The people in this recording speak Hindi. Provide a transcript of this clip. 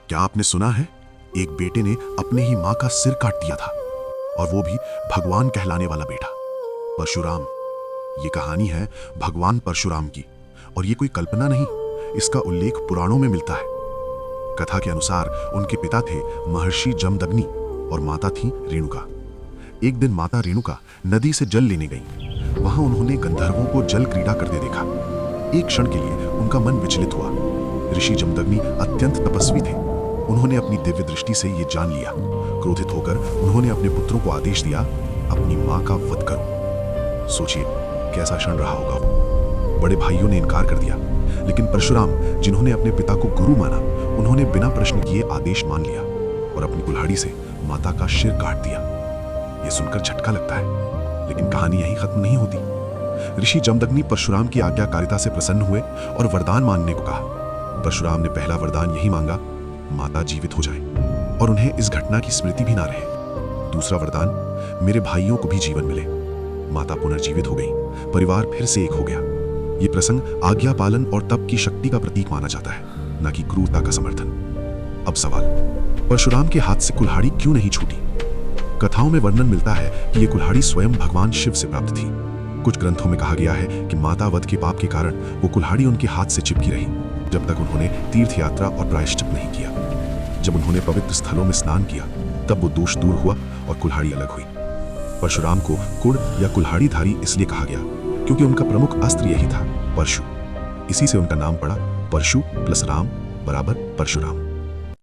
क्या आपने सुना है, एक बेटे ने अपने ही मां का सिर काट दिया था, और वो भी भगवान कहलाने वाला बेटा परशुराम। ये कहानी है भगवान परशुराम की, और ये कोई कल्पना नहीं, इसका उल्लेख पुराणों में मिलता है। कथा के अनुसार उनके पिता थे महर्षि जमदग्नि और माता थी रेणुका। एक दिन माता रेणुका नदी से जल लेने गई। वहां उन्होंने गंधर्वों को जल क्रीड़ा करते देखा। एक क्षण के लिए उनका मन विचलित हुआ। ऋषि जमदग्नि अत्यंत तपस्वी थे। उन्होंने अपनी दिव्य दृष्टि से ये जान लिया। क्रोधित होकर उन्होंने अपने पुत्रों को आदेश दिया, अपनी मां का वध करो। सोचिए कैसा क्षण रहा होगा वो। बड़े भाइयों ने इनकार कर दिया, लेकिन परशुराम, जिन्होंने अपने पिता को गुरु माना, उन्होंने बिना प्रश्न किए आदेश मान लिया और अपनी कुल्हाड़ी से माता का सिर काट दिया। यह सुनकर झटका लगता है, लेकिन कहानी यहीं खत्म नहीं होती। ऋषि जमदग्नि परशुराम की आज्ञाकारिता से प्रसन्न हुए और वरदान मांगने को कहा। परशुराम ने पहला वरदान यही मांगा, माता जीवित हो जाए और उन्हें इस घटना की स्मृति भी ना रहे। दूसरा वरदान, मेरे भाइयों को भी जीवन मिले। माता पुनर्जीवित हो गई, परिवार फिर से एक हो गया। ये प्रसंग आज्ञा पालन और तप की शक्ति का प्रतीक माना जाता है, न कि क्रूरता का समर्थन। अब सवाल, परशुराम के हाथ से कुल्हाड़ी क्यों नहीं छूटी? कथाओं में वर्णन मिलता है कि यह कुल्हाड़ी स्वयं भगवान शिव से प्राप्त थी। कुछ ग्रंथों में कहा गया है कि माता वध के पाप के कारण वो कुल्हाड़ी उनके हाथ से चिपकी रही जब तक उन्होंने तीर्थ यात्रा और प्रायश्चित नहीं किया। जब उन्होंने पवित्र स्थलों में स्नान किया, तब वो दोष दूर हुआ और कुल्हाड़ी अलग हुई। परशुराम को कुड़ या कुल्हाड़ीधारी इसलिए कहा गया क्योंकि उनका प्रमुख अस्त्र यही था, परशु। इसी से उनका नाम पड़ा, परशु प्लस राम बराबर परशुराम।